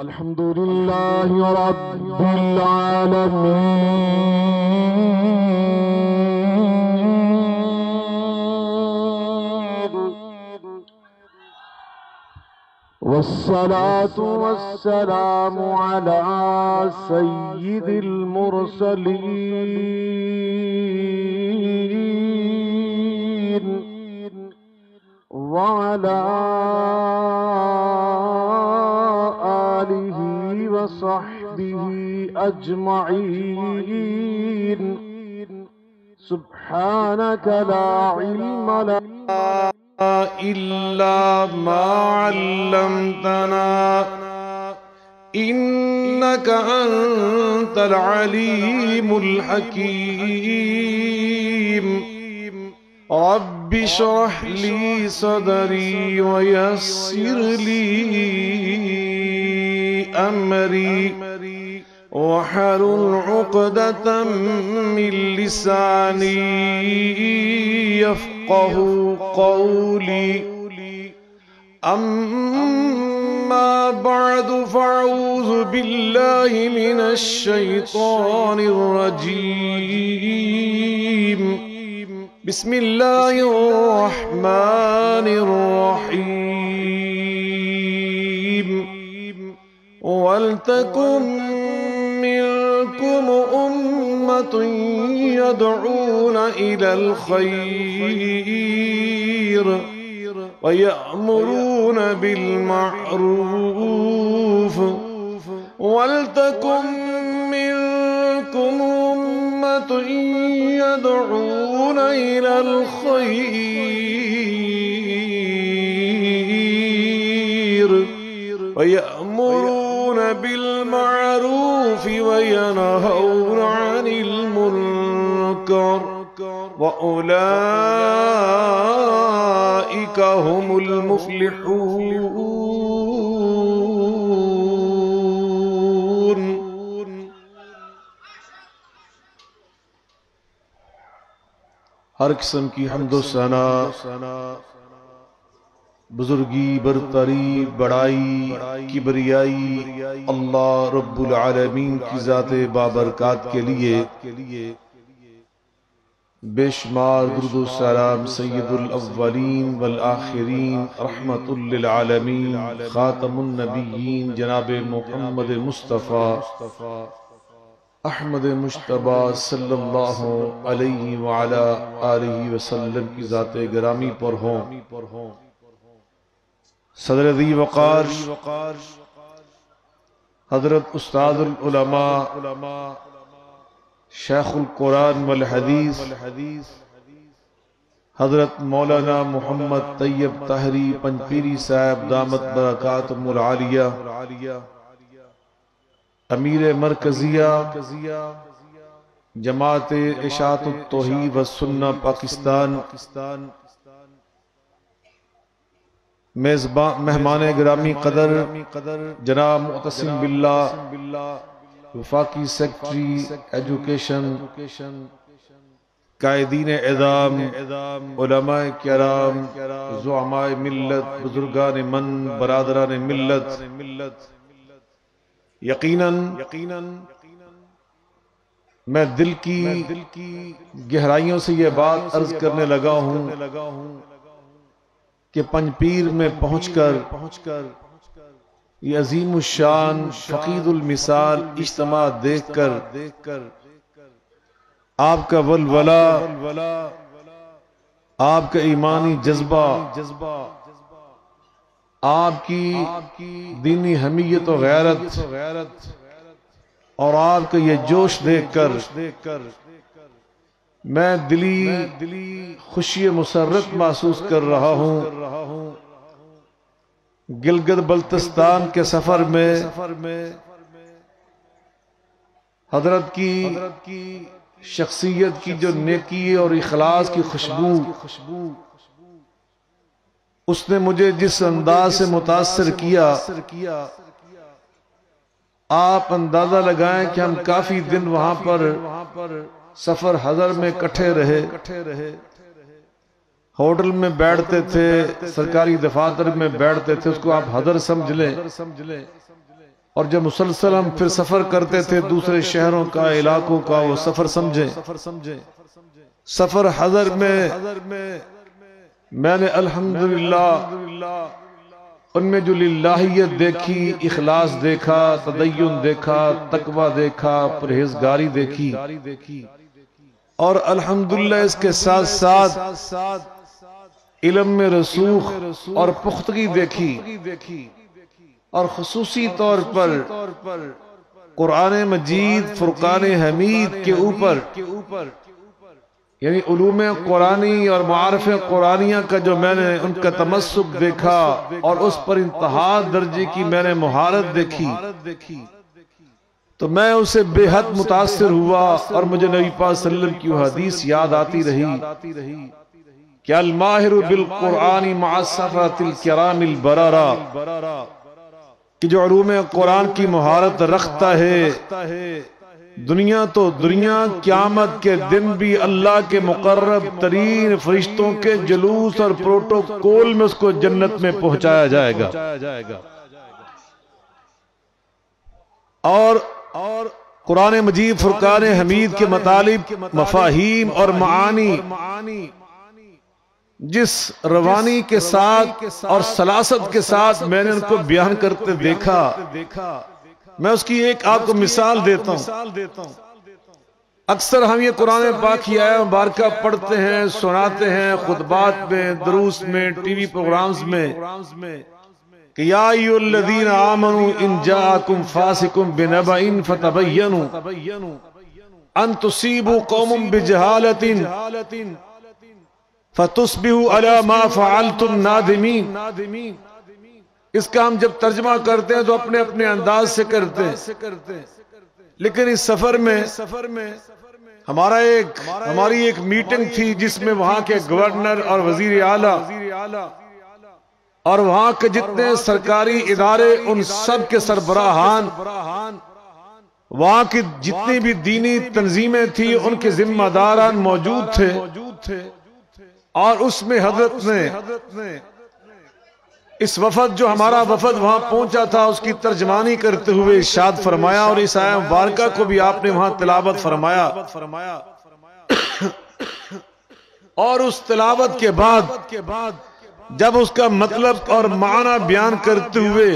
الحمد لله رب العالمين، والصلاة والسلام على سيد المرسلين وعلى آله وصحبه أجمعين. سبحانك لا علم لنا إلا ما علمتنا إنك أنت العليم الحكيم. رب اشرح لي صدري ويسر لي أمري واحلل عقدة من لساني يفقه قولي. أما بعد فأعوذ بالله من الشيطان الرجيم. بسم الله الرحمن الرحيم. ولتكن منكم أمة يدعون إلى الخير ويأمرون بالمعروف. ولتكن منكم أمة يدعون إلى الخير ويأمرون بالمعروف وينهون عن المنكر وأولئك هم المفلحون. ہر قسم کی حمد و ثنا، بزرگی، برتری، بڑائی، کبریائی اللہ رب العالمین کی ذات بابرکات کے لیے بے شمار درود و سلام سید الاولین والآخرین رحمت للعالمین خاتم النبیین جناب محمد مصطفیٰ احمد مجتبیٰ صلی اللہ علیہ وعلا آلہ وسلم کی ذات گرامی پر ہوں. صدر ذی وقار حضرت استاد العلماء شیخ القرآن والحدیث حضرت مولانا محمد طیب طاہری پنجپیری صاحب دامت برکاتہم العالیہ، امیر مرکزیہ جماعت اشاعت التوحید والسنہ پاکستان، مہمان گرامی قدر جناب معتصم باللہ وفاقی سیکرٹری ایجوکیشن، قائدین اعظام، علماء کرام، زعماء ملت، بزرگان من، برادران ملت، یقیناً میں دل کی گہرائیوں سے یہ بات عرض کرنے لگا ہوں کہ پنجپیر میں پہنچ کر یہ عظیم الشان فقید المثال اجتماع دیکھ کر آپ کا ولولہ، آپ کا ایمانی جذبہ، آپ کی دینی حمیت و غیرت اور آپ کا یہ جوش دیکھ کر میں دلی خوشی مسرت محسوس کر رہا ہوں. گلگت بلتستان کے سفر میں حضرت کی شخصیت کی جو نیکی اور اخلاص کی خوشبو اس نے مجھے جس انداز سے متاثر کیا، آپ اندازہ لگائیں کہ ہم کافی دن وہاں پر سفر حضر میں کٹھے رہے، ہوٹل میں بیٹھتے تھے، سرکاری دفاتر میں بیٹھتے تھے، اس کو آپ حضر سمجھ لیں. اور جب مسلسل ہم پھر سفر کرتے تھے دوسرے شہروں کا، علاقوں کا، وہ سفر سمجھیں، سفر حضر میں نے الحمدللہ ان میں جو للہیت دیکھی، اخلاص دیکھا، تدین دیکھا، تقوی دیکھا، پرہیزگاری دیکھی، اور الحمدللہ اس کے ساتھ ساتھ علم میں رسوخ اور پختگی دیکھی، اور خصوصی طور پر قرآن مجید فرقان حمید کے اوپر، یعنی علوم قرآنی اور معارف قرآنیہ کا جو میں نے ان کا تمسک دیکھا اور اس پر انتہا درجے کی میں نے مہارت دیکھی، تو میں اسے بے حد متاثر ہوا، اور مجھے نبی پاک صلی اللہ علیہ وسلم کی حدیث یاد آتی رہی کہ الماہر بالقرآن مع السفرۃ الکرام البررہ، کہ جو علوم قرآن کی مہارت رکھتا ہے، دنیا تو دنیا، قیامت کے دن بھی اللہ کے مقرب ترین فرشتوں کے جلوس اور پروٹوکول میں اس کو جنت میں پہنچایا جائے گا۔ اور قرآن مجید فرقان حمید کے مطالب، مفاہیم اور معانی جس روانی کے ساتھ اور سلاست کے ساتھ میں نے ان کو بیان کرتے دیکھا، میں اس کی ایک آپ کو مثال دیتا ہوں۔ اکثر ہم یہ قرآن پاک کی آیت مبارکہ پڑھتے ہیں، سناتے ہیں خطبات میں، دروس میں، ٹی وی پروگرامز میں، کہ یا ایھا الذین آمنوا ان جاءکم فاسق بنبأ فتبینوا ان تصیبوا قوما بجہالۃ فتصبحوا علی ما فعلتم نادمین۔ اس کا ہم جب ترجمہ کرتے ہیں تو اپنے اپنے انداز سے کرتے ہیں، لیکن اس سفر میں ہماری ایک میٹنگ تھی جس میں وہاں کے گورنر اور وزیر اعلیٰ اور وہاں کے جتنے سرکاری ادارے، ان سب کے سربراہان، وہاں کی جتنی بھی دینی تنظیمیں تھیں ان کے ذمہ داران موجود تھے، اور اس میں حضرت نے اس وفد، جو ہمارا وفد وہاں پہنچا تھا، اس کی ترجمانی کرتے ہوئے ارشاد فرمایا، اور اس آیت مبارکہ کو بھی آپ نے وہاں تلاوت فرمایا، اور اس تلاوت کے بعد جب اس کا مطلب اور معنی بیان کرتے ہوئے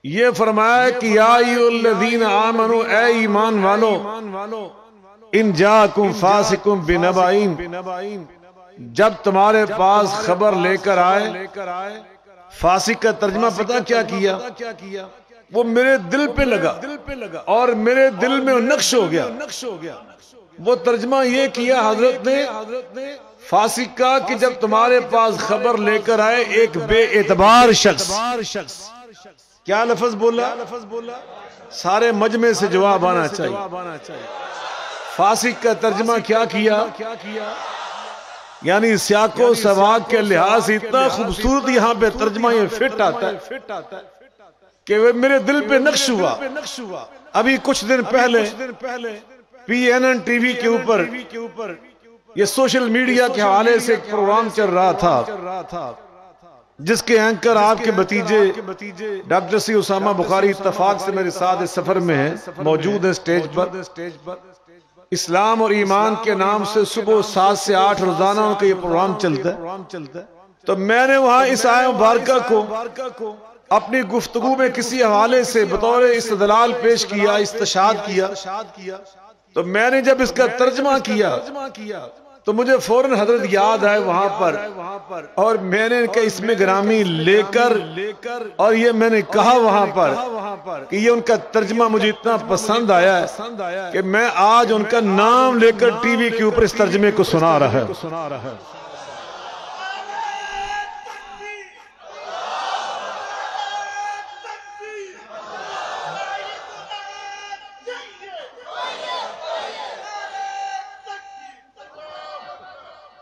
یہ فرمایا کہ یا ایھا الذین آمنوا، اے ایمان والو، ان جاءکم فاسق بنبأ، جب تمہارے پاس خبر لے کر آئے۔ فاسق کا ترجمہ پتہ کیا کیا؟ وہ میرے دل پہ لگا اور میرے دل میں نقش ہو گیا۔ وہ ترجمہ یہ کیا حضرت نے فاسق کا کہ جب تمہارے پاس خبر لے کر آئے ایک بے اعتبار شخص۔ کیا لفظ بولا؟ سارے مجمع سے جواب آنا چاہیے۔ فاسق کا ترجمہ کیا کیا؟ یعنی سیاق و سباق کے لحاظ سے اتنا خوبصورت یہاں پہ ترجمہ یہ فٹ آتا ہے کہ وہ میرے دل پہ نقش ہوا۔ ابھی کچھ دن پہلے پی این این ٹی وی کے اوپر یہ سوشل میڈیا کے حوالے سے ایک پروگرام چل رہا تھا جس کے اینکر آپ کے بھتیجے ڈاکٹر سی اسامہ بخاری اتفاق سے میرے ساتھ اس سفر میں ہیں، موجود ہیں سٹیج پر۔ اسلام اور ایمان کے نام سے صبح 7 سے 8 روزانہ ان کا یہ پروگرام چلتا ہے۔ تو میں نے وہاں اس آیت مبارکہ کو اپنی گفتگو میں کسی حوالے سے بطور استدلال پیش کیا، استشہاد کیا، تو میں نے جب اس کا ترجمہ کیا تو مجھے فوراً حضرت یاد آئے وہاں پر، اور میں نے اس میں گرامی لے کر اور یہ میں نے کہا وہاں پر کہ یہ ان کا ترجمہ مجھے اتنا پسند آیا ہے کہ میں آج ان کا نام لے کر ٹی وی کے اوپر اس ترجمے کو سنا رہا ہے۔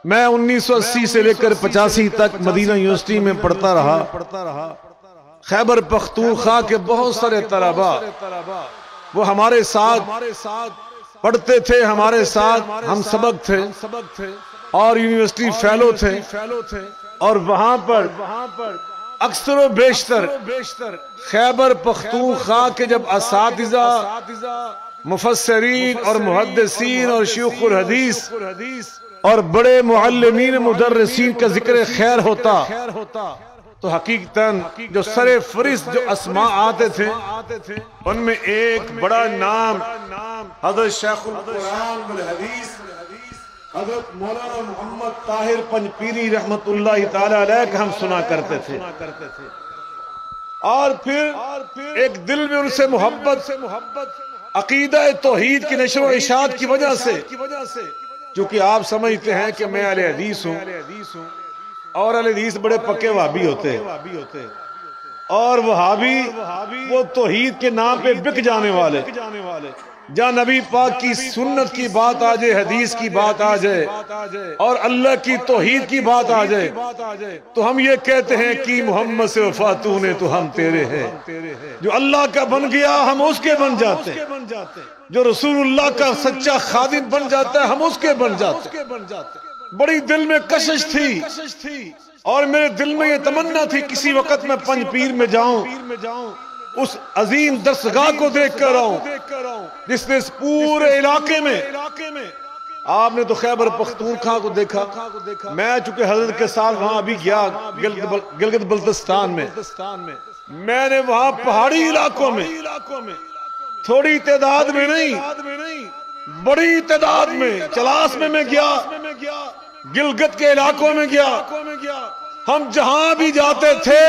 میں 1980 سے لے کر 85 تک مدینہ یونیورسٹی میں پڑھتا رہا۔ خیبر پختونخوا کے بہت سارے طلباء وہ ہمارے ساتھ پڑھتے تھے، ہمارے ساتھ ہم سبق تھے اور یونیورسٹی فیلو تھے، اور وہاں پر اکثر و بیشتر خیبر پختونخوا کے جب اساتذہ، مفسرین اور محدثین اور شیوخ الحدیث اور بڑے معلمین مدرسین کا ذکر خیر ہوتا تو حقیقتاً جو سر فہرست جو اسماء آتے تھے ان میں ایک بڑا نام حضرت شیخ القرآن والحدیث حضرت مولانا محمد طاہر پنجپیری رحمت اللہ تعالی علیہ کا ہم سنا کرتے تھے، اور پھر ایک دل میں ان سے محبت، عقیدہ توحید کی نشر و اشاعت کی وجہ سے، چونکہ آپ سمجھتے ہیں کہ میں اہل حدیث ہوں اور اہل حدیث بڑے پکے وہابی ہوتے ہیں، اور وہابی وہ توحید کے نام پہ بک جانے والے، جہاں نبی پاک کی سنت کی بات آ جائے، حدیث کی بات آ جائے اور اللہ کی توحید کی بات آ جائے تو ہم یہ کہتے ہیں کہ محمد سے وفا تو نے تو ہم تیرے ہیں، جو اللہ کا بن گیا ہم اس کے بن جاتے ہیں، جو رسول اللہ کا سچا خادم بن جاتا ہے ہم اس کے بن جاتے ہیں۔ بڑی دل میں کشش تھی اور میرے دل میں یہ تمنا تھی کسی وقت میں پنجپیر میں جاؤں، اس عظیم درسگاہ کو دیکھ کر آؤں جس نے اس پورے علاقے میں، آپ نے تو خیبر پختونخوا کو دیکھا، میں چونکہ حضرت کے ساتھ وہاں ابھی گیا گلگت بلتستان میں، میں نے وہاں پہاڑی علاقوں میں تھوڑی تعداد میں نہیں بڑی تعداد میں چلاس میں گیا، گلگت کے علاقوں میں گیا، ہم جہاں بھی جاتے تھے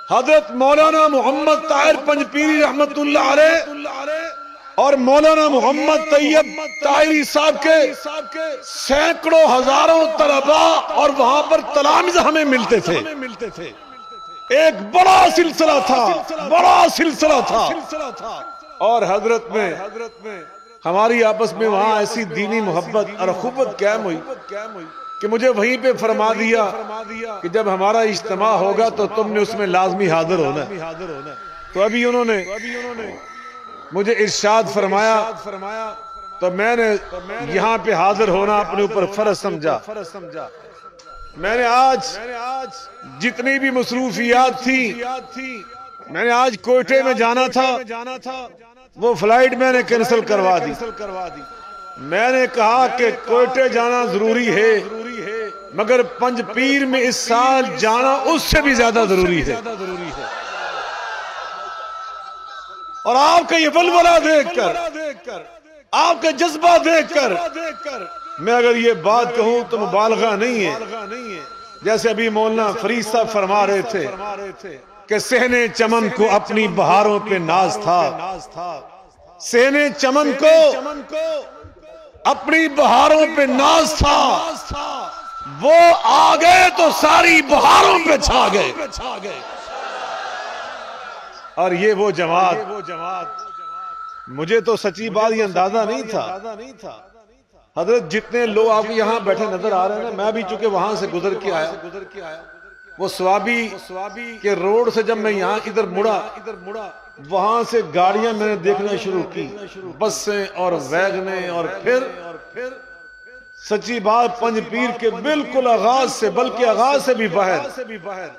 حضرت مولانا محمد طاہر پنجپیری رحمت اللہ علیہ اور مولانا محمد طیب طاہری صاحب کے سینکڑوں ہزاروں طلباء اور وہاں پر تلامذہ ہمیں ملتے تھے، ایک بڑا سلسلہ تھا اور حضرت میں ہماری آپس میں وہاں ایسی دینی محبت اور اخوت قائم ہوئی کہ مجھے وہیں پہ فرما دیا کہ جب ہمارا اجتماع ہوگا تو تم نے اس میں لازمی حاضر ہونا۔ تو ابھی انہوں نے مجھے ارشاد فرمایا تو میں نے یہاں پہ حاضر ہونا اپنے اوپر فرض سمجھا۔ میں نے آج جتنی بھی مصروفیات تھی، میں نے آج کوئٹے میں جانا تھا، وہ فلائٹ میں نے کینسل کروا دی۔ میں نے کہا کہ کوئٹے جانا ضروری ہے مگر پنجپیر میں اس سال جانا اس سے بھی زیادہ ضروری ہے، اور آپ کا یہ ولولہ دیکھ کر، آپ کا جذبہ دیکھ کر میں اگر یہ بات کہوں تو مبالغہ نہیں ہے، جیسے ابھی مولانا فرید صاحب فرما رہے تھے کہ صحن چمن کو اپنی بہاروں پہ ناز تھا، صحن چمن کو اپنی بہاروں پہ ناز تھا، وہ آ گئے تو ساری بہاروں پہ چھا گئے، اور یہ وہ جماعت، مجھے تو سچی بات یہ اندازہ نہیں تھا۔ حضرت جتنے لوگ آپ یہاں بیٹھے نظر آ رہے ہیں نا، میں بھی چونکہ وہاں سے گزر کے آیا، وہ سوابی کے روڈ سے جب میں یہاں ادھر مڑا، وہاں سے گاڑیاں میں نے دیکھنا شروع کی، بسیں اور ویگنیں، اور پھر سچی بات پنجپیر کے بالکل آغاز سے، بلکہ آغاز سے بھی باہر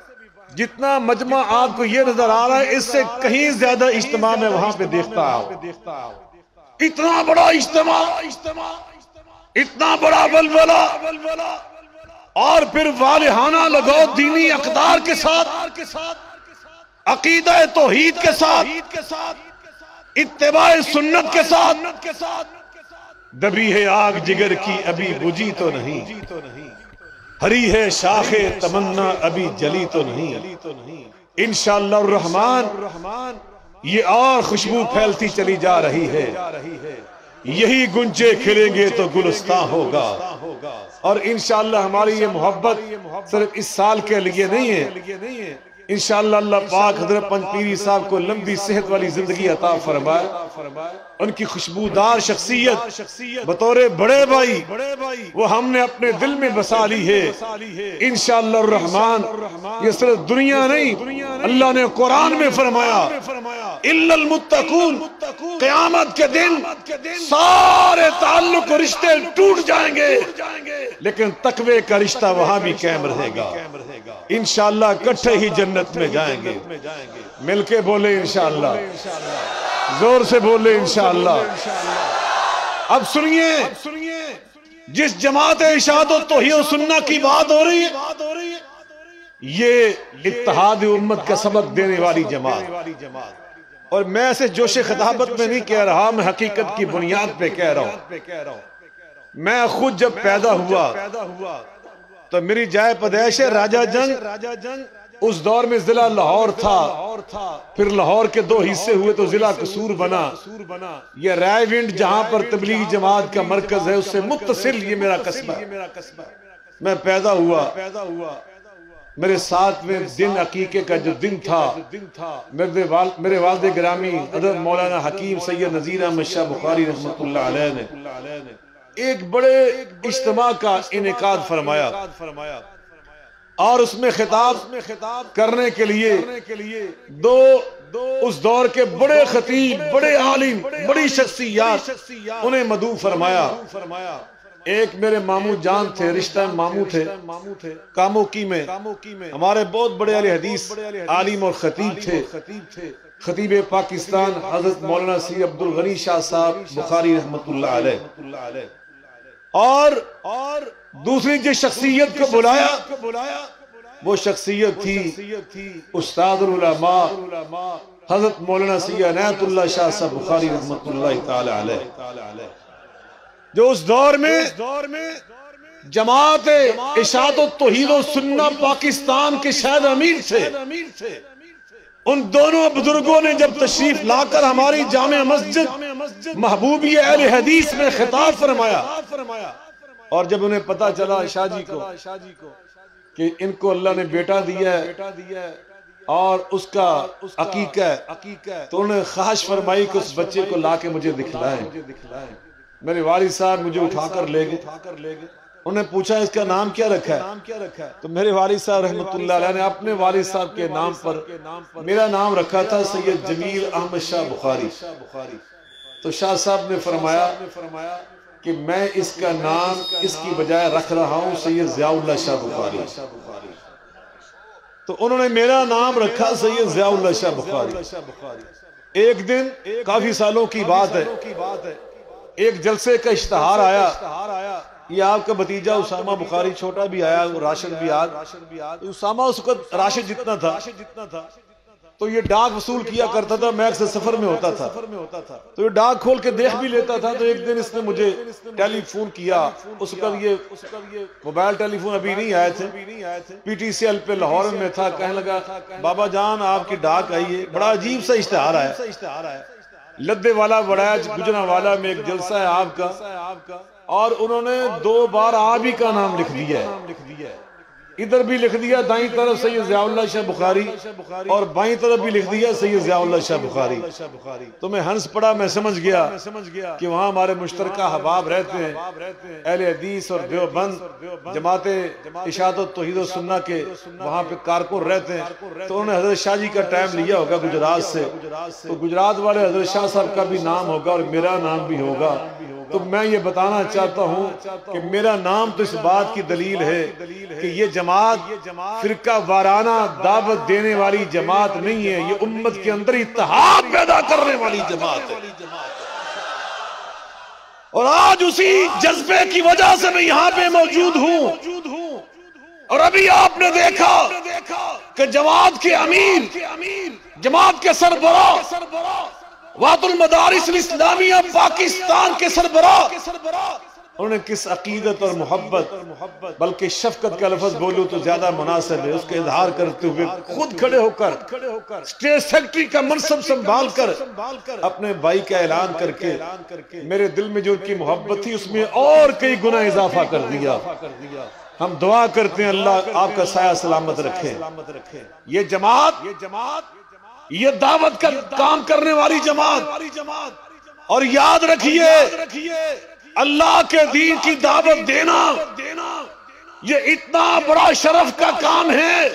جتنا مجمع آپ کو یہ نظر آ رہا ہے اس سے کہیں زیادہ اجتماع میں وہاں پہ دیکھتا ہوں۔ اتنا بڑا اجتماع، اتنا بڑا ولولہ، اور پھر والہانہ لگاؤ دینی اقدار کے ساتھ، عقیدہ توحید کے ساتھ، اتباع سنت کے ساتھ، دبی ہے آگ جگر کی ابھی بجھی تو نہیں، ہری ہے شاخ تمنا ابھی جلی تو نہیں، انشاءاللہ الرحمن یہ اور خوشبو پھیلتی چلی جا رہی ہے، یہی گنجے کھلیں گے تو گلستان ہوگا، اور انشاءاللہ ہماری یہ محبت صرف اس سال کے لیے نہیں ہے، انشاءاللہ اللہ پاک حضرت پنج پیری صاحب کو لمبی صحت والی زندگی عطا فرمائے، ان کی خوشبودار شخصیت بطور بڑے بھائی وہ ہم نے اپنے دل میں بسا لی ہے انشاءاللہ الرحمن۔ یہ صرف دنیا نہیں، اللہ نے قرآن میں فرمایا الا المتقون، قیامت کے دن سارے تعلق و رشتے ٹوٹ جائیں گے لیکن تقوی کا رشتہ وہاں بھی قائم رہے گا۔ انشاءاللہ کٹھے ہی جنت میں جائیں گے، مل کے بولے انشاءاللہ، زور سے بولے انشاءاللہ۔ اب سنیے، جس جماعت اشاعت و توحید و سنت کی بات ہو رہی ہے، یہ اتحاد امت کا سبق دینے والی جماعت، اور میں ایسے جوش خطابت میں نہیں کہہ رہا، میں حقیقت کی بنیاد پہ کہہ رہا ہوں۔ میں خود جب پیدا ہوا تو میری جائے پیدائش ہے راجہ جنگ، اس دور میں ضلع لاہور تھا، پھر لاہور کے دو حصے ہوئے تو ضلع قصور بنا۔ یہ رائے ونڈ جہاں پر تبلیغی جماعت کا مرکز ہے اس سے متصل یہ میرا قصبہ ہے۔ میں پیدا ہوا، میرے ساتھ میں دن عقیقے کا جو دن تھا، میرے والد گرامی حضرت مولانا حکیم سید نذیر احمد شاہ بخاری رحمۃ اللہ علیہ نے ایک بڑے اجتماع کا انعقاد فرمایا، اور اس میں خطاب کرنے کے لیے دو اس دور کے بڑے خطیب، بڑے عالم، بڑی شخصیات انہیں مدعو فرمایا۔ ایک میرے ماموں جان تھے، رشتہ ماموں تھے، کاموکی میں ہمارے بہت بڑے اہل حدیث عالم اور خطیب تھے، خطیب پاکستان حضرت مولانا سید عبدالغنی شاہ صاحب بخاری رحمۃ اللہ علیہ۔ اور دوسری جس شخصیت کو بلایا وہ شخصیت تھی استاد العلماء حضرت مولانا سید عنایت اللہ شاہ صاحب بخاری رحمۃ اللہ تعالی علیہ، جو اس دور میں جماعت اشاعت و توحید و سنت پاکستان کے شاید امیر تھے۔ ان دونوں بزرگوں نے جب تشریف لا کر ہماری جامع مسجد محبوبی اہل حدیث میں خطاب فرمایا، اور جب انہیں پتا چلا شاہ جی کو کہ ان کو اللہ نے بیٹا دیا ہے اور اس کا عقیقہ ہے، تو انہوں نے خواہش فرمائی کہ اس بچے کو لا کے مجھے دکھلائیں۔ میرے والد صاحب مجھے اٹھا کر لے گئے، انہوں نے پوچھا اس کا نام کیا رکھا ہے؟ تو میرے والد صاحب رحمۃ اللہ علیہ نے اپنے والد صاحب کے نام پر میرا نام رکھا تھا سید جمیل احمد شاہ بخاری۔ تو شاہ صاحب نے فرمایا کہ میں اس کا نام اس کی بجائے رکھ رہا ہوں سید ضیاء اللہ شاہ بخاری۔ تو انہوں نے میرا نام رکھا سید ضیاء اللہ شاہ بخاری۔ ایک دن کافی سالوں کی بات ہے، ایک جلسے کا اشتہار آیا، یہ آپ کا بھتیجا اسامہ بخاری چھوٹا بھی آیا، راشد بھی آیا۔ اسامہ اس وقت راشد جتنا تھا تو یہ ڈاک وصول کیا کرتا تھا، میں اکثر سفر میں ہوتا تھا تو یہ ڈاک کھول کے دیکھ بھی لیتا تھا۔ تو ایک دن اس نے مجھے ٹیلی فون کیا، اس کا یہ موبائل ٹیلی فون ابھی نہیں آئے تھے، پی ٹی سی ایل پہ لاہور میں تھا۔ کہنے لگا بابا جان آپ کی ڈاک آئی ہے، بڑا عجیب سا اشتہار آیا، لدے والا بڑاج گجرا والا میں ایک جلسہ ہے آپ کا، اور انہوں نے 2 بار آپ ہی کا نام لکھ دیا ہے، ادھر بھی لکھ دیا دائیں طرف سید ضیاء اللہ شاہ بخاری اور بائیں طرف بھی لکھ دیا سید ضیاء اللہ شاہ بخاری۔ تو میں ہنس پڑا، میں سمجھ گیا کہ وہاں ہمارے مشترکہ احباب رہتے ہیں، اہل حدیث اور دیوبند جماعت اشاعت و توحید و سنت کے وہاں پہ کارکن رہتے ہیں۔ تو انہوں نے حضرت شاہ جی کا ٹائم لیا ہوگا گجرات سے، تو گجرات والے حضرت شاہ صاحب کا بھی نام ہوگا اور میرا نام بھی ہوگا۔ تو میں یہ بتانا چاہتا ہوں کہ میرا نام تو اس بات کی دلیل ہے کہ یہ جماعت فرقہ وارانہ دعوت دینے والی جماعت نہیں ہے، یہ امت کے اندر اتحاد پیدا کرنے والی جماعت ہے۔ اور آج اسی جذبے کی وجہ سے میں یہاں پہ موجود ہوں، اور ابھی آپ نے دیکھا کہ جماعت کے امیر، جماعت کے سربراہ، وحدت المدارس الاسلامیہ پاکستان کے سربراہ انہوں نے کس عقیدت اور محبت بلکہ شفقت کا لفظ بولوں تو زیادہ مناسب ہے، اس کے اظہار کرتے ہوئے خود کھڑے ہو کر اسٹیٹ سیکرٹری کا منصب سنبھال کر اپنے بھائی کا اعلان کر کے میرے دل میں جو ان کی محبت تھی اس میں اور کئی گنا اضافہ کر دیا۔ ہم دعا کرتے ہیں اللہ آپ کا سایہ سلامت رکھے۔ یہ جماعت، یہ دعوت کا کام کرنے والی جماعت، اور یاد رکھیے اللہ کے دین کی دعوت دینا یہ اتنا بڑا شرف کا کام ہے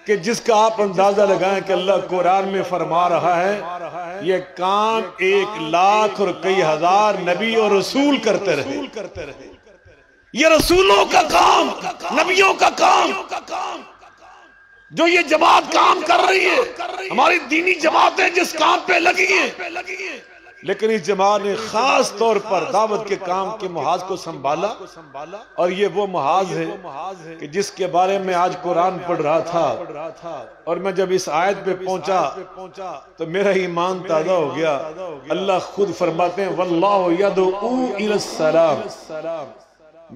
کہ جس کا آپ اندازہ لگائیں کہ اللہ قرآن میں فرما رہا ہے یہ کام 1,00,000 اور کئی ہزار نبی اور رسول کرتے رہے۔ یہ رسولوں کا کام، نبیوں کا کام جو یہ جماعت کام کر رہی ہے، ہماری دینی جماعتیں جس کام پہ لگی ہیں، لیکن اس جماعت نے خاص طور پر دعوت کے کام کے محاذ کو سنبھالا، اور یہ وہ محاذ ہے کہ جس کے بارے میں آج قرآن پڑھ رہا تھا، اور میں جب اس آیت پہ پہنچا تو میرا ایمان تازہ ہو گیا۔ اللہ خود فرماتے ہیں واللہ یدعو الی السلام،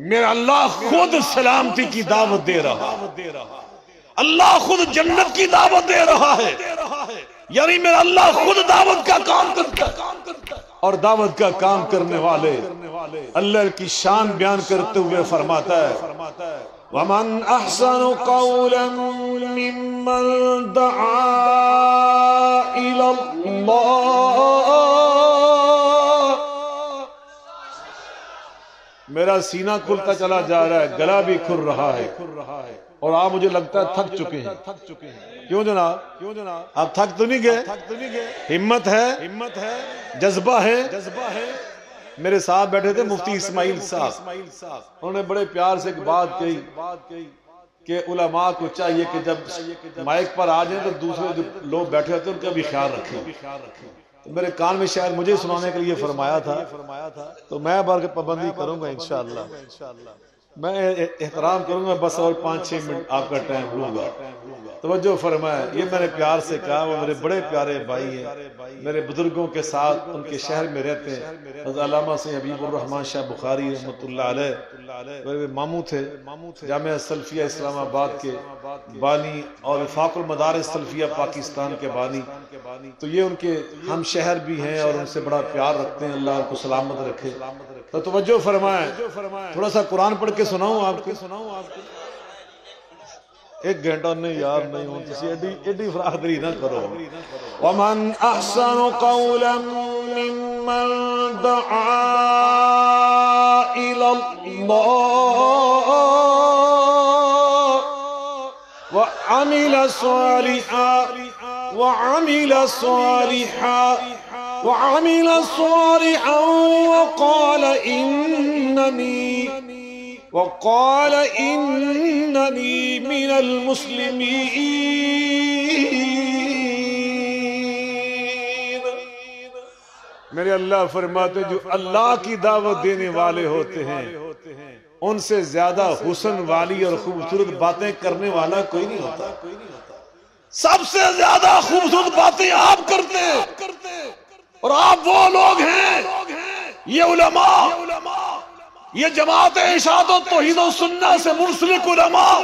میرا اللہ خود سلامتی کی دعوت دے رہا، اللہ خود جنت کی دعوت دے رہا ہے، یعنی میرا اللہ خود دعوت کا کام کرتا ہے، اور دعوت کا کام کرنے والے اللہ کی شان بیان کرتے ہوئے فرماتا ہے وَمَنْ أَحْسَنُ قَوْلًا مِّمَّنْ دَعَا إِلَى اللَّهِ۔ میرا سینہ کھلتا چلا جا رہا ہے، گلا بھی کھل رہا ہے، اور آپ مجھے لگتا ہے تھک چکے ہیں۔ کیوں جناب؟ آپ تھک تو نہیں گئے؟ ہمت ہے، جذبہ ہے۔ میرے ساتھ بیٹھے تھے مفتی اسماعیل صاحب، انہوں نے بڑے پیار سے ایک بات کہی کہ علماء کو چاہیے کہ جب مائک پر آ جائیں تو دوسرے جو لوگ بیٹھے ہوتے ہیں ان کا بھی خیال رکھیں۔ میرے کان میں شاید مجھے سنانے کے لیے فرمایا تھا، تو میں بار پابندی کروں گا انشاءاللہ، میں احترام کروں گا، بس اور 5-6 منٹ آپ کا ٹائم لوں گا۔ توجہ فرمائے، یہ میں نے پیار سے کہا، وہ میرے بڑے پیارے بھائی ہیں، میرے بزرگوں کے ساتھ ان کے شہر میں رہتے ہیں، حضرت علامہ سے حبیب الرحمن شاہ بخاری رحمۃ اللہ علیہ میرے ماموں تھے، جامعہ سلفیہ اسلام آباد کے بانی اور وفاق المدارس سلفیہ پاکستان کے بانی، تو یہ ان کے ہم شہر بھی ہیں اور ان سے بڑا پیار رکھتے ہیں، اللہ ان کو سلامت رکھے۔ تو توجہ فرمائیں، تھوڑا سا قرآن پڑھ کے سناؤں آپ کو، 1 گھنٹہ نہیں یار نہیں ہوں، تسی ایڈی فراخدری نہ کرو۔ وَمَنْ أَحْسَنُ قَوْلًا مِّمَّنْ دَعَا إِلَى اللَّهِ وَعَمِلَ صَالِحًا وَقَالَ إِنَّنِي مِنَ الْمُسْلِمِينَ۔ میرے اللہ فرماتے جو اللہ کی دعوت دینے والے ہوتے ہیں ان سے زیادہ حسن والی اور خوبصورت باتیں کرنے والا کوئی نہیں ہوتا۔ سب سے زیادہ خوبصورت باتیں آپ کرتے ہیں، اور آپ وہ لوگ ہیں، یہ علماء، یہ جماعت ارشاد و توحید و سنت سے منسلک علماء،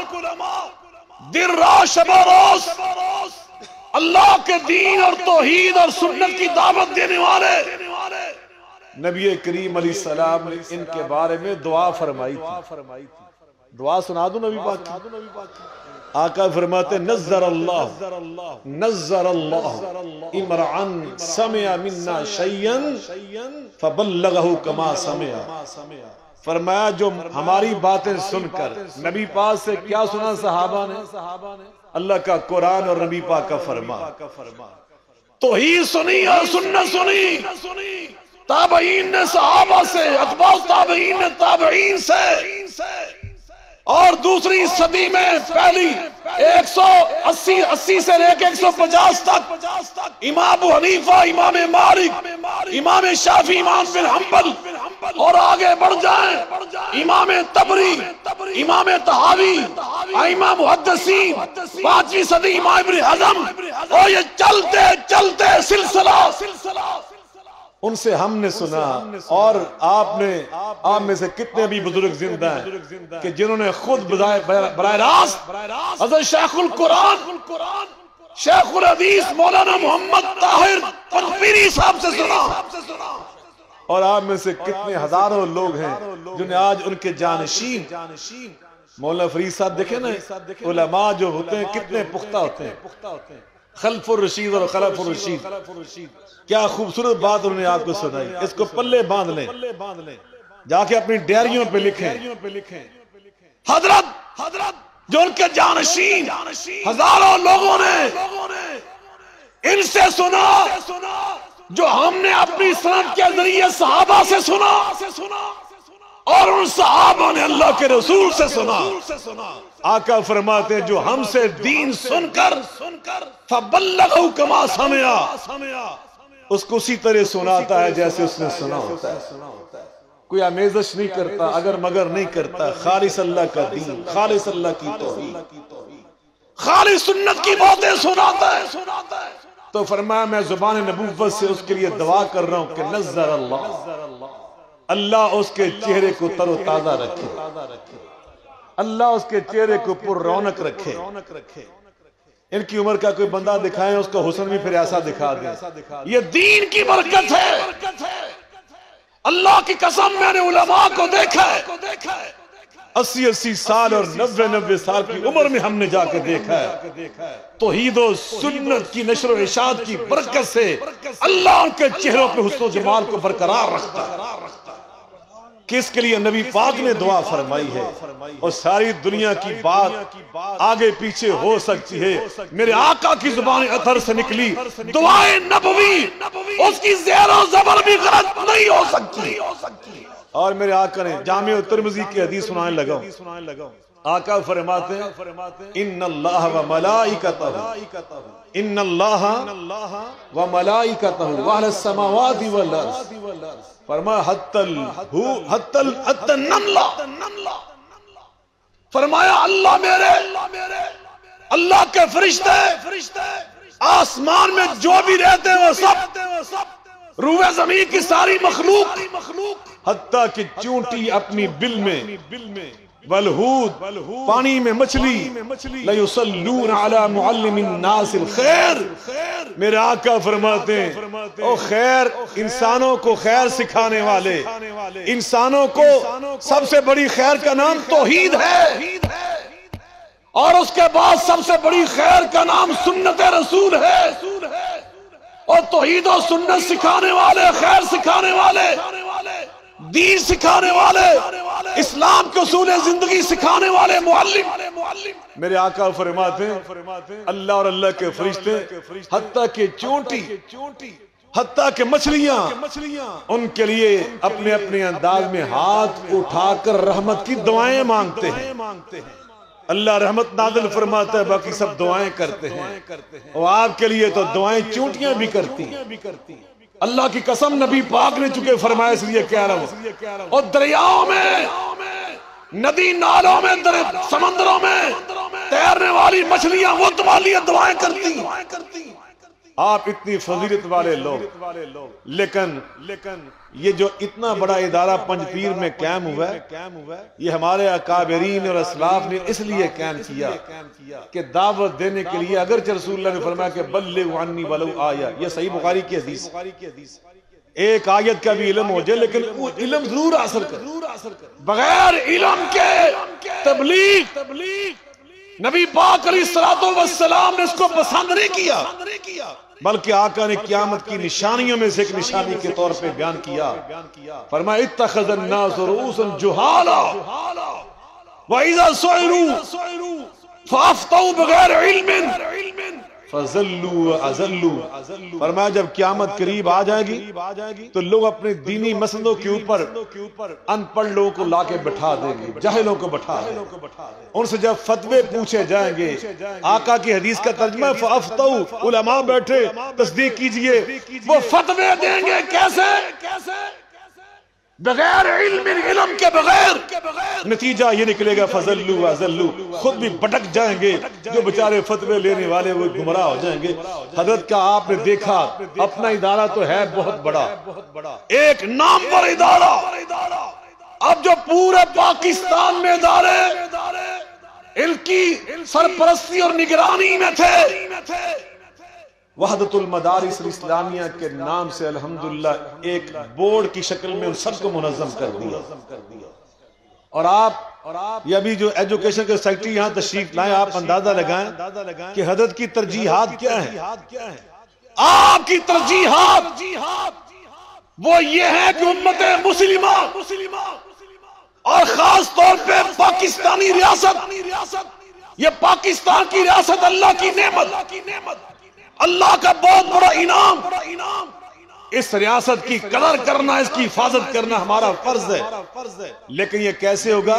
دن رات شب و روز اللہ کے دین اور توحید اور سنت کی دعوت دینے والے۔ نبی کریم علیہ السلام نے ان کے بارے میں دعا فرمائی تھی، دعا سنا دوں نبی پاک کی۔ آقا فرماتے نظر اللہ امرعن سمع منا شیئا فبلغہ کما سمع۔ فرمایا جو ہماری باتیں سن کر نبی پاک سے کیا سنا صحابہ نے؟ اللہ کا قرآن اور نبی پاک کا فرمان، توحید سنی اور سنت سنی، تابعین نے صحابہ سے، اتباع تابعین نے تابعین سے، اور دوسری صدی میں پہلی 180 سے لے کے 150 تک امام ابو حنیفہ، امام مالک، امام شافعی، امام بن حنبل، اور آگے بڑھ جائیں امام طبری، امام طحاوی، ائمہ محدثین، 5ویں صدی امام ابن حزم، اور یہ چلتے چلتے سلسلہ ان سے ہم نے سنا، اور آپ میں سے کتنے بھی بزرگ زندہ ہیں کہ جنہوں نے خود براہ راست حضرت شیخ القرآن شیخ الحدیث مولانا محمد طاہر پنپیری صاحب سے سنا، اور آپ میں سے کتنے ہزاروں لوگ ہیں جنہیں آج ان کے جانشین مولانا فرید صاحب دیکھیں نا، علماء جو ہوتے ہیں کتنے پختہ ہوتے ہیں، خلف الرشید اور خلف الرشید، کیا خوبصورت بات انہوں نے آپ کو سنائی، اس کو پلے باندھ لیں، جا کے اپنی ڈائریوں پہ لکھیں، حضرت جو ان کے جانشین ہزاروں لوگوں نے ان سے سنا جو ہم نے اپنی سند کے ذریعے صحابہ سے سنا، اور ان صحابہ نے اللہ کے رسول سے سنا۔ آقا فرماتے ہیں جو ہم سے دین سن کر فَبَلَّغَهُ كَمَا سَمِعَ، اس کو اسی طرح سناتا ہے جیسے اس نے سنا ہوتا ہے، کوئی آمیزش نہیں کرتا، اگر مگر نہیں کرتا، خالص اللہ کا دین، خالص اللہ کی توحید، خالص سنت کی باتیں سناتا ہے۔ تو فرمایا میں زبان نبوت سے اس کے لیے دعا کر رہا ہوں کہ نظر اللہ اس کے چہرے کو تر و تازہ رکھے، اللہ اس کے چہرے کو پر رونق رکھے۔ ان کی عمر کا کوئی بندہ دکھائیں، اس کا حسن بھی پھر ایسا دکھا دیں۔ یہ دین کی برکت ہے، اللہ کی قسم میں نے علماء کو دیکھا ہے 80 سال اور 90 سال کی عمر میں ہم نے جا کے دیکھا ہے، توحید و سنت کی نشر و اشاعت کی برکت سے اللہ ان کے چہروں پہ حسن و جمال کو برقرار رکھتا ہے۔ کس کے لیے نبی پاک نے دعا فرمائی ہے، اور ساری دنیا کی بات آگے پیچھے ہو سکتی ہے، میرے آقا کی زبان اطہر سے نکلی دعائے نبوی، اس کی زیر و زبر بھی غلط نہیں ہو سکتی۔ اور میرے آقا نے جامع ترمذی کی حدیث سنانے لگا، آقا فرماتے ہیں ان اللہ و ملائکتہ واہل السماوات والارض، فرمایا حتی النملہ، فرمایا اللہ میرے اللہ کے فرشتے آسمان میں جو بھی رہتے ہیں وہ سب، روح زمین کی ساری مخلوق، حتیٰ کہ چونٹی اپنی بل میں، والحوت پانی میں مچھلی، لَيُصَلُّونَ عَلَى مُعَلِّمِ النَّاسِ الْخَيْرِ، میرے آقا فرماتے ہیں او خیر، انسانوں کو خیر سکھانے والے، انسانوں کو سب سے بڑی خیر کا نام توحید ہے، اور اس کے بعد سب سے بڑی خیر کا نام سنت رسول ہے، اور توحید و سنت سکھانے والے، خیر سکھانے والے، دین سکھانے والے، اسلام کے اصول زندگی سکھانے والے معلم، میرے آقا فرماتے ہیں اللہ اور اللہ کے فرشتے، حتیٰ کہ چونٹی، حتیٰ کہ مچھلیاں، ان کے لیے اپنے اپنے انداز میں ہاتھ اٹھا کر رحمت کی دعائیں مانگتے ہیں۔ اللہ رحمت نازل فرماتا ہے، باقی سب دعائیں کرتے ہیں، اور آپ کے لیے تو دعائیں چونٹیاں بھی کرتی ہیں۔ اللہ کی قسم نبی پاک نے چکے فرمایا، اس لیے کہہ رہا ہوں، اور دریاؤں میں، ندی نالوں میں، سمندروں میں تیرنے والی مچھلیاں وہ تمہارے لیے دعائیں کرتی ہیں۔ آپ اتنی فضیلت والے لوگ، لیکن یہ جو اتنا بڑا ادارہ پنجپیر میں قائم ہوا ہے، یہ ہمارے اکابرین اور اسلاف نے اس لیے قائم کیا کہ دعوت دینے کے لیے، اگرچہ رسول اللہ نے فرمایا کہ بلغوا عنی ولو آیہ، یہ صحیح بخاری کی حدیث، ایک آیت کا بھی علم ہو جائے لیکن علم ضرور حاصل کر، بغیر علم کے تبلیغ نبی پاک علیہ السلام نے اس کو پسند نہیں کیا، بلکہ آقا نے قیامت کی نشانیوں میں سے ایک نشانی کے طور پہ بیان کیا، فرمایا اتخذ الناس رؤوسا جہالا وَإِذَا سُئِلُوا فَأَفْتَوْا بِغَيْرِ عِلْمٍ فَذَلُّوا وَأَذَلُّوا، فرمایا جب قیامت قریب آ جائے گی تو لوگ اپنے دینی مسئلوں کے اوپر ان پڑھ لوگوں کو لا کے بٹھا دیں گے، جاہلوں کو بٹھا دیں گے، ان سے جب فتوے پوچھے جائیں گے، آقا کی حدیث کا ترجمہ فَأَفْتَوْا، علماء بیٹھے تصدیق کیجئے، وہ فتوے دیں گے، کیسے؟ بغیر علم کے بغیر نتیجہ یہ نکلے گا فضلوا وازلوا، خود بھی بھٹک جائیں گے، جو بیچارے فتوے لینے والے وہ گمراہ ہو جائیں گے۔ حضرت کا آپ نے دیکھا اپنا ادارہ تو ہے بہت بڑا، ایک نامور ادارہ، اب جو پورے پاکستان میں ادارے ان کی سرپرستی اور نگرانی میں تھے، وحدت المدارس الاسلامیہ کے نام سے الحمدللہ ایک بورڈ کی شکل میں ان سب کو منظم کر دیا۔ اور آپ یہ ابھی جو ایجوکیشن کے سیکرٹری یہاں تشریف لائیں، آپ اندازہ لگائیں کہ حضرت کی ترجیحات کیا ہیں۔ آپ کی ترجیحات وہ یہ ہے کہ امت مسلمہ اور خاص طور پہ پاکستانی ریاست، یہ پاکستان کی ریاست اللہ کی نعمت، اللہ کا بہت بڑا انعام، اس ریاست کی قدر کرنا، اس کی حفاظت کرنا ہمارا فرض ہے۔ لیکن یہ کیسے ہوگا؟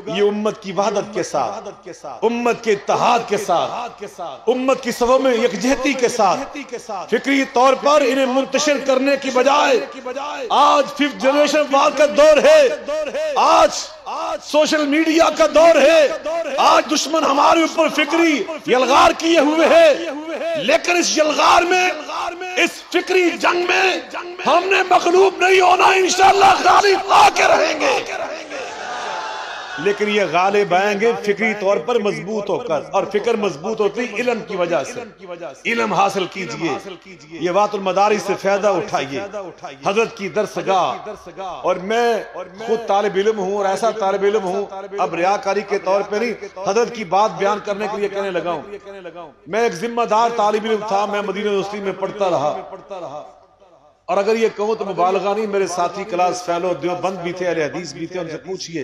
یہ امت کی وحدت کے ساتھ، امت کے اتحاد کے ساتھ، امت کی صفوں میں یکجہتی کے ساتھ، فکری طور پر انہیں منتشر کرنے کی بجائے آج 5th جنریشن وار کا دور ہے، آج سوشل میڈیا کا دور ہے، آج دشمن ہمارے اوپر فکری یلغار کیے ہوئے ہے، لیکن اس یلغار میں، اس فکری جنگ میں ہم نے مغلوب نہیں ہونا، انشاءاللہ غالب آ کے رہیں گے۔ لیکن یہ غالب آئیں گے فکری طور پر مضبوط ہو کر، اور فکر مضبوط ہوتی علم کی وجہ سے۔ علم حاصل کیجئے، یہ وحدت المدارس سے فائدہ اٹھائیے، حضرت کی درسگاہ۔ اور میں خود طالب علم ہوں، اور ایسا طالب علم ہوں، اب ریاکاری کے طور پہ نہیں، حضرت کی بات بیان کرنے کے لیے کہنے لگا ہوں۔ میں ایک ذمہ دار طالب علم تھا، میں مدینہ یونیورسٹی میں پڑھتا رہا، اور اگر یہ کہوں تو مبالغہ نہیں، میرے ساتھی کلاس فیلو دیوبند بھی تھے، اہل حدیث بھی تھے، ان سے پوچھئے،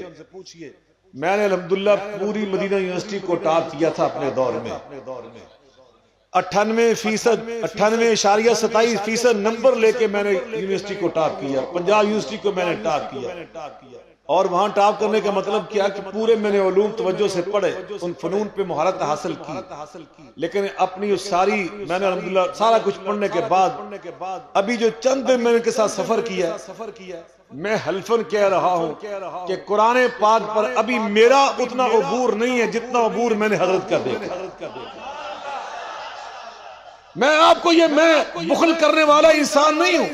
میں نے الحمدللہ پوری مدینہ یونیورسٹی کو ٹاپ کیا تھا اپنے دور میں۔ 98.27% نمبر لے کے میں نے یونیورسٹی کو ٹاپ کیا، پنجاب یونیورسٹی کو میں نے ٹاپ کیا۔ اور وہاں ٹاپ کرنے کا مطلب کیا کہ پورے میں نے علوم توجہ سے پڑھے، ان فنون پہ مہارت حاصل کی، لیکن اپنی اس ساری میں نے الحمدللہ سارا کچھ پڑھنے کے بعد ابھی جو چند دن میں نے کے ساتھ سفر کیا، میں حلفاً کہہ رہا ہوں کہ قرآن پاک پر ابھی میرا اتنا عبور نہیں ہے جتنا عبور میں نے حضرت کا دیکھا۔ میں آپ کو میں بخل کرنے والا انسان نہیں ہوں،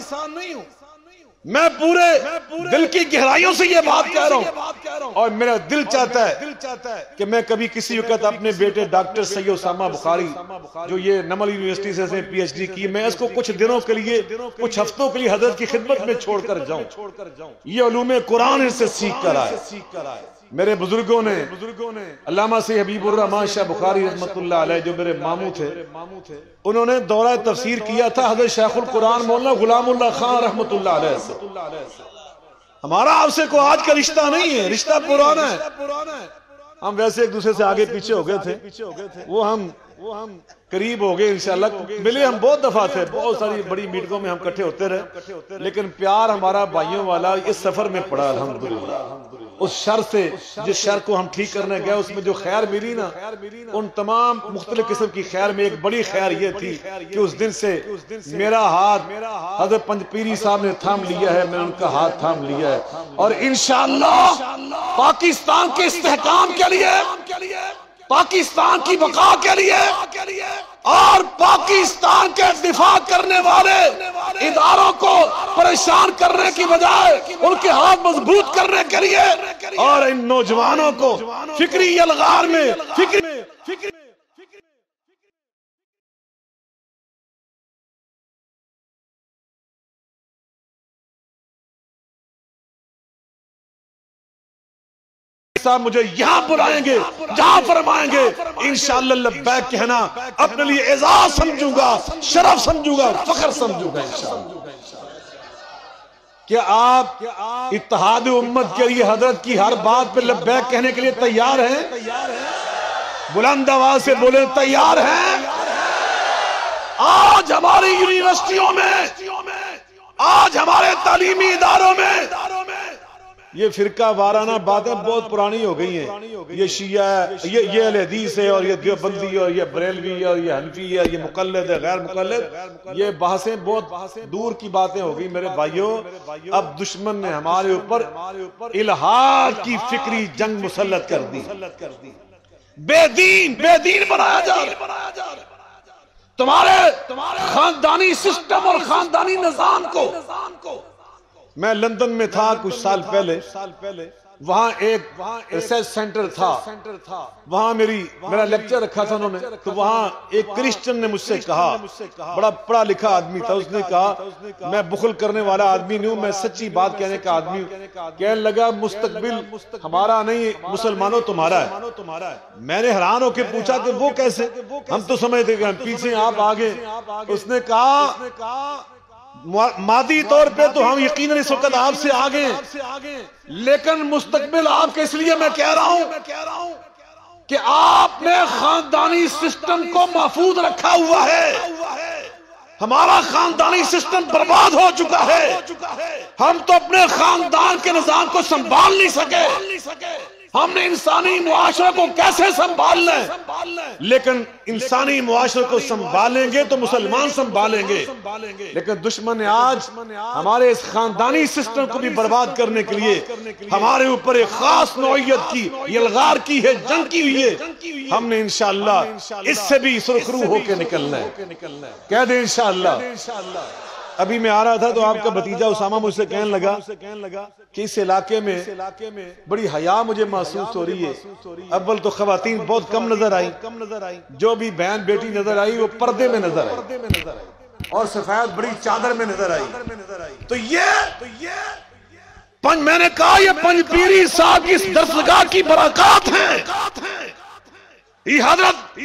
میں پورے دل کی گہرائیوں سے یہ بات کہہ رہا ہوں، اور میرا دل چاہتا ہے کہ میں کبھی کسی وقت اپنے بیٹے ڈاکٹر سید اسامہ بخاری جو یہ نمل یونیورسٹی سے پی ایچ ڈی کی، میں اس کو کچھ دنوں کے لیے، کچھ ہفتوں کے لیے حضرت کی خدمت میں چھوڑ کر جاؤں، یہ علوم قرآن ان سے سیکھ کر آئے۔ میرے بزرگوں نے، علامہ سے حبیب الرحمن شاہ بخاری رحمت اللہ علیہ جو میرے ماموں تھے، انہوں نے دورہ تفسیر کیا تھا حضرت شیخ القرآن مولانا غلام اللہ خان رحمت اللہ علیہ سے۔ ہمارا آپ سے کوئی آج کا رشتہ نہیں ہے، رشتہ پرانا ہے، ہم ویسے ایک دوسرے سے آگے پیچھے ہو گئے تھے، وہ ہم قریب ہو گئے، انشاءاللہ ملے ہم بہت دفعہ تھے، بہت ساری بڑی میٹنگوں میں ہم کٹھے ہوتے رہے، لیکن پیار ہمارا بھائیوں والا اس سفر میں پڑا الحمدللہ۔ اس شر سے، جس شر کو ہم ٹھیک کرنے گئے، اس میں جو خیر ملی نا، ان تمام مختلف قسم کی خیر میں ایک بڑی خیر یہ تھی کہ اس دن سے میرا ہاتھ حضرت پنج پیری صاحب نے تھام لیا ہے، میں نے ان کا ہاتھ تھام لیا ہے، اور انشاءاللہ پاکستان کے استحکام کے لیے، پاکستان کی بقا کے لیے، اور پاکستان کے دفاع کرنے والے اداروں کو پریشان کرنے کی بجائے ان کے ہاتھ مضبوط کرنے کے لیے، اور ان نوجوانوں کو فکری یلغار میں مجھے یہاں بلائیں گے، جہاں فرمائیں گے، انشاءاللہ لبیک کہنا اپنے لیے اعزاز سمجھوں گا، شرف سمجھوں گا، فخر سمجھوں گا انشاءاللہ۔ کیا آپ اتحاد امت کے لیے حضرت کی ہر بات پہ لبیک کہنے کے لیے تیار ہیں؟ بلند آواز سے بولیں، تیار ہیں؟ آج ہماری یونیورسٹیوں میں، آج ہمارے تعلیمی اداروں میں یہ فرقہ وارانہ باتیں بہت پرانی ہو گئی ہیں. یہ شیعہ ہے، یہ اہل حدیث ہے، اور یہ دیوبندی، اور یہ بریلوی، اور یہ حنفی ہے، یہ مقلد ہے، غیر مقلد. یہ بحثیں بہت دور کی باتیں ہو گئی میرے بھائیوں. اب دشمن نے ہمارے اوپر الہاد کی فکری جنگ مسلط کر دی. بے دین بنایا جا رہا ہے. تمہارے خاندانی سسٹم اور خاندانی نظام کو. میں لندن میں تھا کچھ سال پہلے، وہاں ایک ریسرچ سینٹر تھا، وہاں میرا لیکچر رکھا تھا انہوں نے. تو وہاں ایک کرسچن نے مجھ سے کہا، بڑا پڑھا لکھا آدمی تھا، اس نے کہا میں بخل کرنے والا آدمی نہیں ہوں، میں سچی بات کہنے کا آدمی ہوں. کہنے لگا مستقبل ہمارا نہیں مسلمانوں تمہارا ہے. میں نے حیران ہو کے پوچھا کہ وہ کیسے؟ ہم تو سمجھتے کہ پیچھے آپ آگے. اس نے کہا مادی طور پہ تو ہم یقیناً اس وقت آپ سے آگے ہیں، لیکن مستقبل آپ کے، اس لیے میں کہہ رہا ہوں کہ آپ نے خاندانی سسٹم کو محفوظ رکھا ہوا ہے. ہمارا خاندانی سسٹم برباد ہو چکا ہے. ہم تو اپنے خاندان کے نظام کو سنبھال نہیں سکے. ہم نے انسانی معاشرے کو کیسے سنبھالنا ہے؟ لیکن انسانی معاشرے کو سنبھالیں گے تو مسلمان سنبھالیں گے. لیکن دشمن نے آج ہمارے اس خاندانی سسٹم کو بھی برباد کرنے کے لیے ہمارے اوپر ایک خاص نوعیت کی یلغار کی ہے، جنگ کی ہوئی ہے. ہم نے انشاءاللہ اس سے بھی سرخرو ہو کے نکلنا ہے. کہہ دیں انشاءاللہ. ابھی میں آ رہا تھا تو آپ کا بھتیجا اسامہ مجھ سے کہنے لگا کہ اس علاقے میں بڑی حیا مجھے محسوس ہو رہی ہے. اول تو خواتین بہت کم نظر آئی، جو بھی بہن بیٹی نظر آئی وہ پردے میں نظر آئی، اور سفید بڑی چادر میں نظر آئی. تو یہ میں نے کہا یہ پنج پیری صاحب کی اس درسگاہ کی برکات ہیں. یہ حضرت